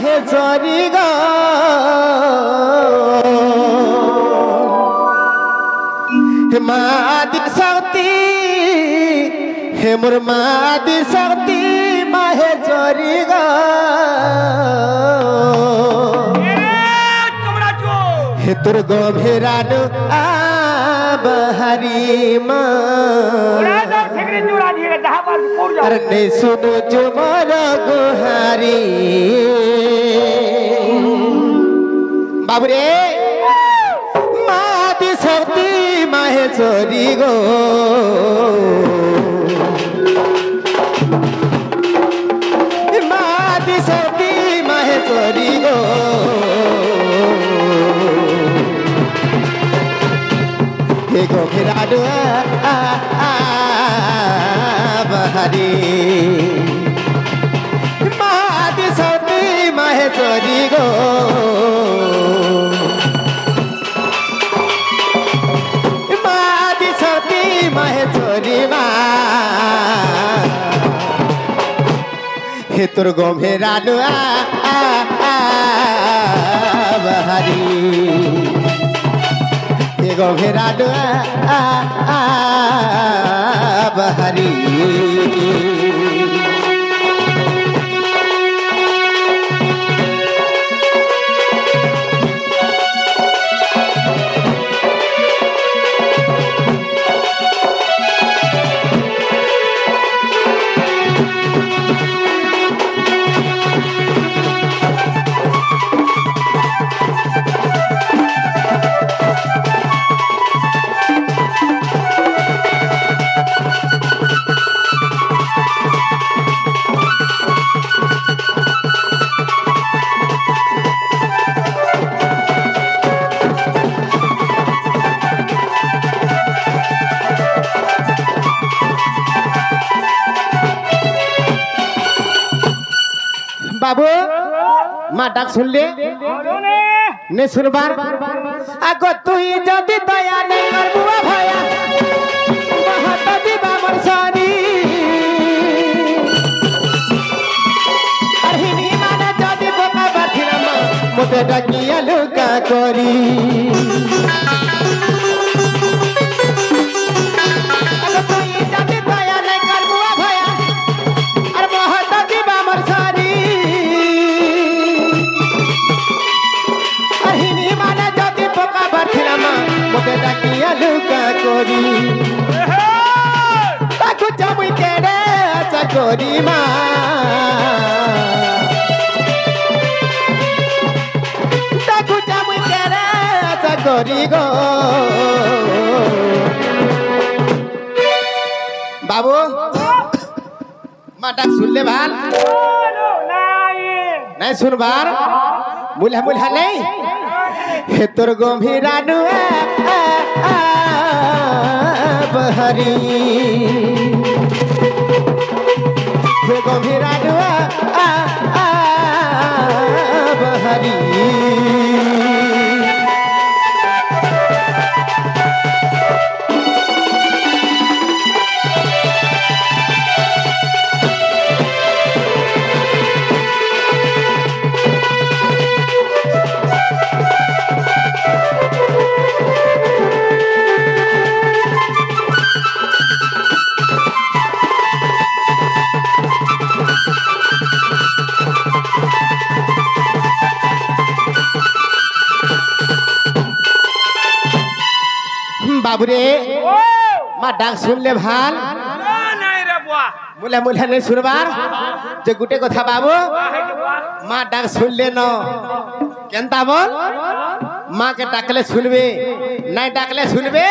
माहेश्वरी गो हे मादी शक्ति हे मोर मादी शक्ति माहेश्वरी गो हे तोर गंभीरानु बहारी अरे सुनो जो मोर गुहारी बाबूरे मादी शक्ति माहेश्वरी गो मादी शक्ति माहेश्वरी गो हे गंभीरानु बहारी मादी शक्ति माहेश्वरी गो मादी शक्ति माहेश्वरी हे तोर गंभीरानु बहारी हे गंभीरानु बहारी बाबू माँ डाक सुन ले ने सुनबार आगो तू जदि दया नहीं करबुआ भया महत जीवा मरसानी अरहिनी माने जदि बोका बाठिरा मोते डकिया लुका करी आगो तू जदि दया नहीं करबुआ भया अरे महत जीवा मरसानी मोटे डाकिया लुका कोरी ताकू जमुई केरे आचा कोरी माँ ताकू जमुई केरे आचा कोरी गो बाबू माँ डाक सुन ले भाल नहीं सुन बार मुल्हा मुल्हा नहीं हे तोर गंभीरानु बहारी हे गंभीरानु बहारी बाबूरे माँ डाक सुन ले भाल मुला मुला नहीं सुनबार जे गुटे कथा बाबू माँ डाक सुन ले न केनता बोल माँ के डाकले सुनबे नहीं डाकले सुनबे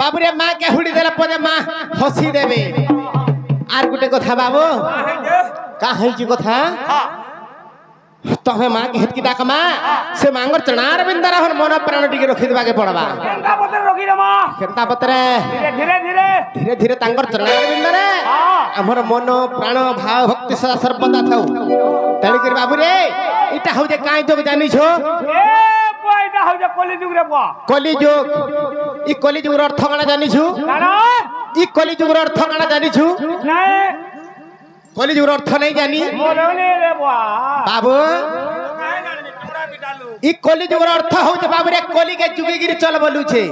बाबूरे माँ के हुड़ी देला पदे माँ हसी देबे आर गुटे कथा बाबू का है जी कथा तमे माँ के हेतकी डाक माँ से मांगर चनार बिंदरा हन मन प्राण टिके रखि देबा के पड़बा केनता पत्र रखि दमा केनता पत्रे धीरे धीरे तांगर चनार बिंदरे हमर मन प्राण भाव भक्ति सदा सर्वदा थाउ तणी कर बाबू रे इटा हो जे काई जोग जानि छो ए पयदा हो जे कली जुग रे बा कली जुग ई कली जुग अर्थ काना जानि छु ना ई कली जुग अर्थ काना जानि छु नहीं কলিযুগের অর্থ নাই জানি মোলনে রে বুয়া বাবু কাহে জানি চোরা পিটালু ই কলিযুগের অর্থ হচ্ছে বাবু রে কলিকে যুগিগিরি চল বলুছে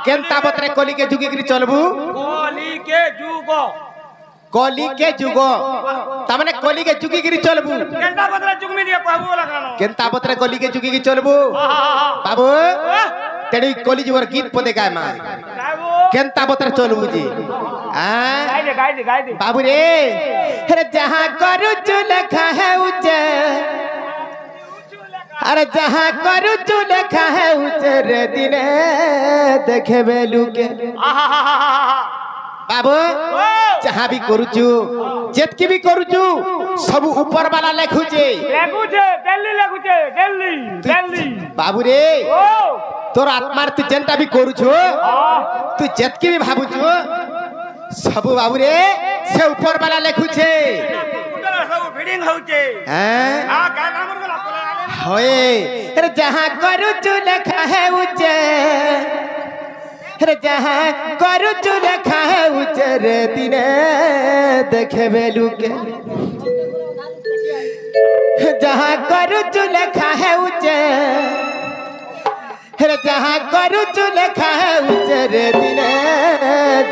কেনতা বতরে কলিকে যুগিগিরি চলবু কলিকে যুগ কলিকে যুগ তার মানে কলিকে যুগিগিরি চলবু কেনটা বদলা যুগ মে দিয়ে পাবো লাগানো কেনতা বতরে কলিকে যুগিগিরি চলবু বাবু তেড়ি কলিযুগের গীত পদে গায় মা গাইবো কেনতা বতরে চলবু জি গাই দে बाबू रे अरे जहाँ करू चू लिखा है उचे अरे जहाँ करू चू लिखा है उचे रे दिने देखे बेलू के बाबू जहाँ भी करूचु जेतकी भी करूचु सब ऊपर वाला लेखुचे दिल्ली बाबू रे ओ तोर आत्मार तू जेनटा भी करूछु तू जेतकी भी भाबुछु सब बाबू रे से ऊपर वाला लेखुचे सब फीडिंग होचे हैं आ का नाम रे बोला होए अरे जहाँ करूचु लिखा है उचे अरे जहाँ करूचु लिखा है उचे रे दिने देखे बेलू के जहाँ करूचु लिखा है उचे अरे जहाँ करूचु लिखा है उचे रे दिने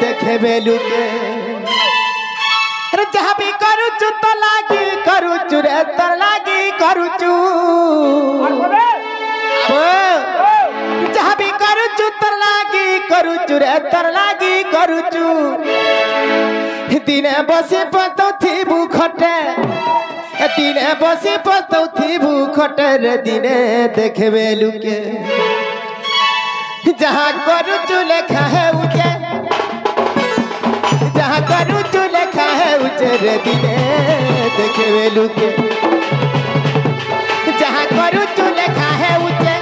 देखे बेलू के अरे जहाँ भी करूचु तो लागी करूचु रे तो लागी करूचु जहाँ भी करूचु तो लागी करूचु रे तो लागी करूचु दिने बसी पतो थी भूखटे दिने बसी पतो थी भूखटे रे दिने देखे बेलू के जहाँ करूचु लिखा है उचे जहाँ करूचु लिखा है उचे रे दिने देखे बेलू के जहाँ करूचु लिखा है उचे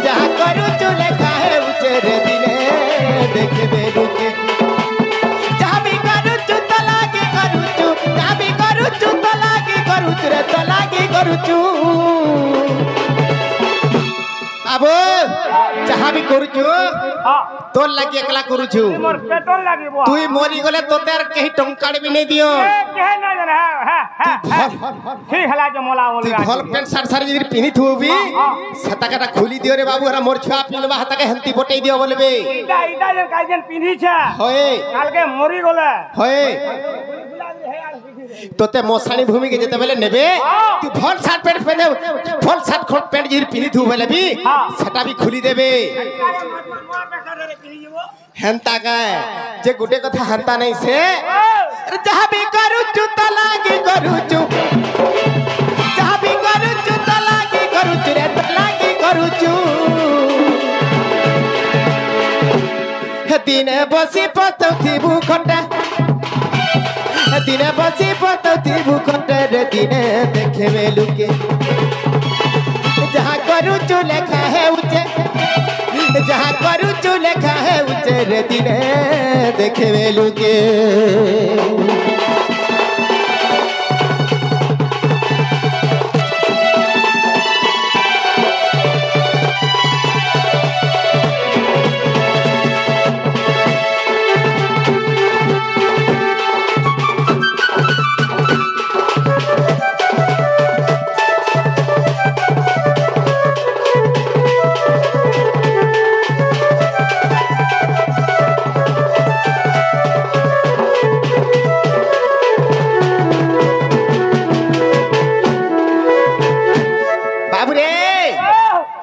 जहाँ करूचु लिखा है उचे रे दिने देखे बेलू के जहाँ भी करूचु तो लागी करूचु जहाँ भी करूचु तो लागी करूचु रे तो लागी करूचु अब जहाँ भी करूचु तोर लगी एकला करूचु मोर पेट्रोल लागी बुआ तुई मोरी गले तोते आर कहीं टंकाड़ भी नहीं दियो कहे ना जाने ठीक हला जो मोला बोल तुई भल पेंट शर्ट सारी जिर पिनी थु भी सताकाटा खुली दियो रे बाबू हरा मोर छुआ पिलबा हताके हंती बटई दियो बोलबे इटा जन काजन पिनी छे होए काल के मोरी गले होए तोते मोसाणी भूमि के जेते बेले नेबे तू भल शर्ट पेंट पहने भल शर्ट कोट पेंट जिर पिनी थु बोले भी सेटा भी खुली देबे हेंता का जे गुटे कथा हंता नहीं से जहाँ भी करूचु तो लागी करूचु जहाँ भी करूचु तो लागी करूचु रे तो लागी करूचु दिने बसी पतौथी भूखटे दिने बसी पतौथी भूखटे रे दिने देखे बेलू के जहाँ करूचु लिखा है उचे जहाँ करूचु लिखा है उचे रे दिने देखे बेलू के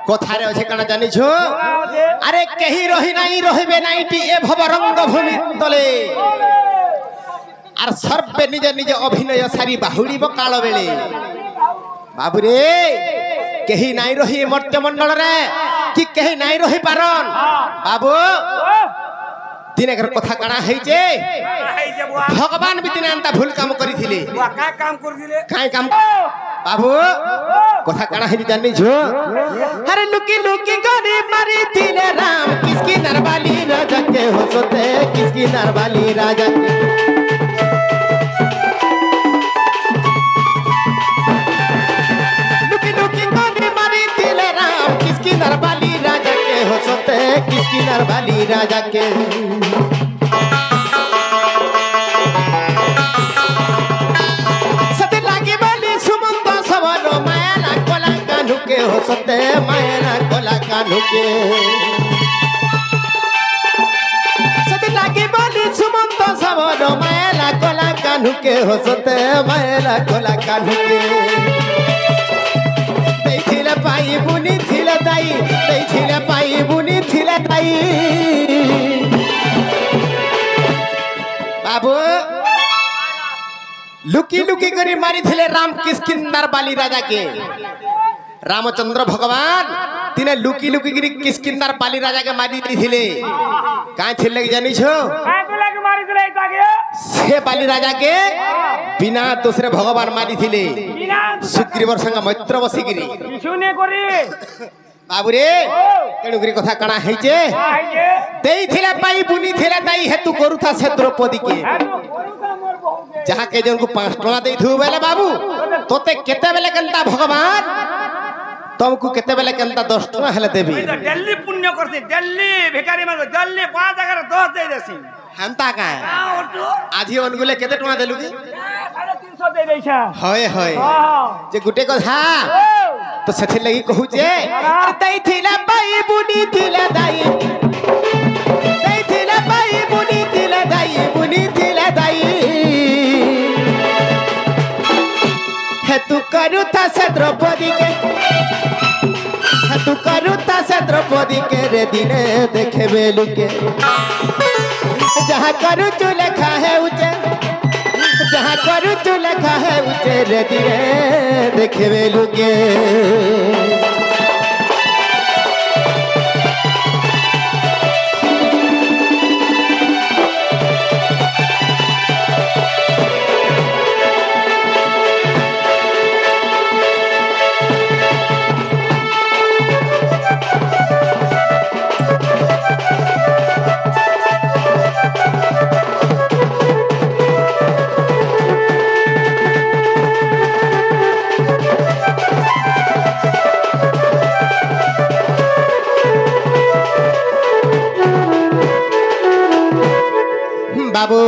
कथारे अच्छे कण जानी छो अरे कहीं रही नहीं रहिबे नहीं टी ए भवरंग भूमि तले आर सर्वे निजे निजे अभिनय सारी बाहुड़ी काल बेले बाबू रे कहीं नहीं रही मर्त्य मंडल रे कि कहीं नहीं रही पारन बाबू दिने घर कथा काना हेजे भगवान भी दिने अंता भूल काम करी थिले का काम कर दिले काई काम बाबू कथा काना हेजे जानी छो अरे लुकी लुकी गरी मारी थिले राम किसकी नरवाली राजा के हो सोते किसकी नरवाली राजा लुकी लुकी गरी मारी थिले राम किसकी नरवाली राजा के हो सोते किसकी नरवाली राजा के হসতে মায়েরা গলা কানুকে সেদিন লাগি বলি সুমন্ত সবর মায়েরা গলা কানুকে হসতে মায়েরা গলা কানুকে ଦେଇଥିଲେ ପାଇ ବୁନି ଥିଲେ ଦାଇ ଦେଇଥିଲେ ପାଇ ବୁନି ଥିଲେ ଦାଇ बाबू लुकी लुकी करी मारी थे राम किस्किंदर बाली राजा के रामचंद्र भगवान तिने लुकी लुकी करी किस्किंदर बाली राजा के मारी थे कहाँ थे जानी छो से बाली राजा के बिना दूसरे भगवान मारी थे सुग्रीवर संग मैत्र बसिकी बाबू रे तेणुकरी कथा कणा हेचे देइथिला पाई बुनी थिला दाई हेतु करूथा से द्रौपदी के जहां के जन को 5 टका देइथु बेले बाबू तोते केते बेले केनता भगवान तुमको केते बेले केनता 10 टका हेले देबी दिल्ली पुण्य करसी दिल्ली भिखारी में दिल्ली 5 जगह 10 दे देसी हमता का आधी अनगुले केते टका देलु की 350 दे दैछा होय होय जे गुटे कथा तो सेथि लगी कहू जे दैथिला पाई बुनी थिला दाई दैथिला पाई बुनी थिला दाई हे तू करू था से द्रौपदी के हे तू करू था से द्रौपदी के रे दिने देखे बेलु के जहां करू तू लिखा है उचे जहाँ करू तू लिखा है उचे रे दिने देखे बेलु के बाबू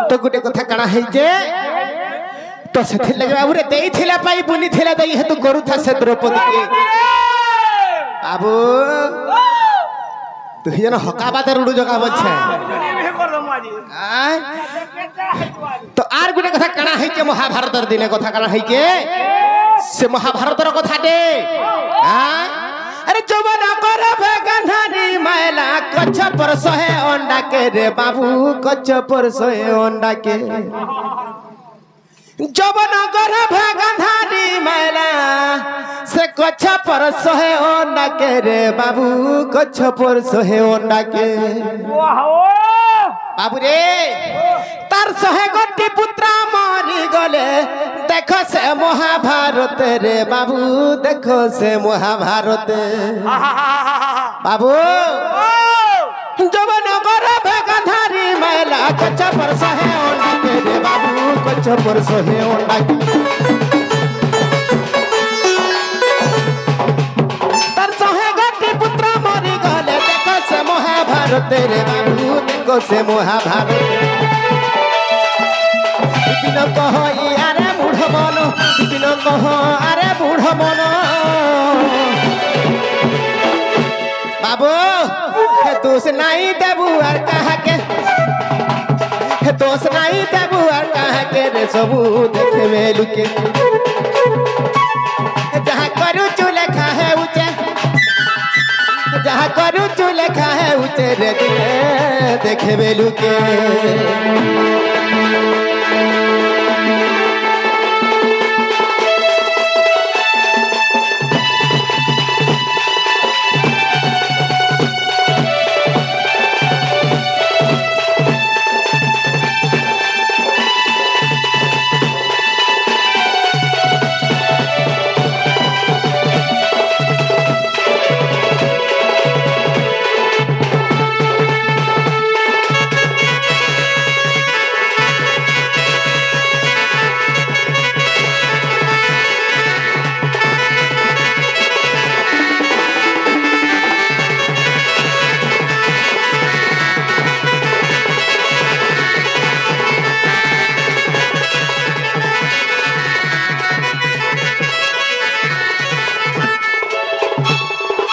तो गुटे कथा कणा है जे तो सेथि लगे बाबू रे देइथिला पाई बुनी थिला दई हेतु करू था से द्रौपदी के बाबू तू जन हकाबाते रुडू जगा बछे तो आर गुटे कथा कणा है जे महाभारत दिने कथा कणा है के से महाभारत रो कथा दे हां अरे जवाना कर गंधारी मैला कच्छ पर सहे अंडा के रे बाबू कच्छ पर सहे अंडा के जवाना कर गंधारी मैला से कच्छ पर सहे अंडा के रे बाबू कच्छ पर सहे अंडा के बाबू रे तार सहे गोटी पुत्रा मरी गले देखो से महाभारत रे बाबू देखो से महाभारत बाबू जवन गरभ गंधारी मैला कच्छ पर सहे अंडा के रे बाबू कच्छ पर सहे अंडा के तार सहे गोटी पुत्र मरी गले देखो से महाभारत रे बाबू देखो से महाभारत बिन कह यारे बुढ़ मन बिन कह अरे बुढ़ मन बाबू हे दोष नहीं देबू और कहा के हे दोष नहीं देबू और कहा के रे सबू देखे मेलु के जहाँ करू चू लिखा है उचे जहाँ करू चू लिखा है उचे रे दिने देखे मेलु के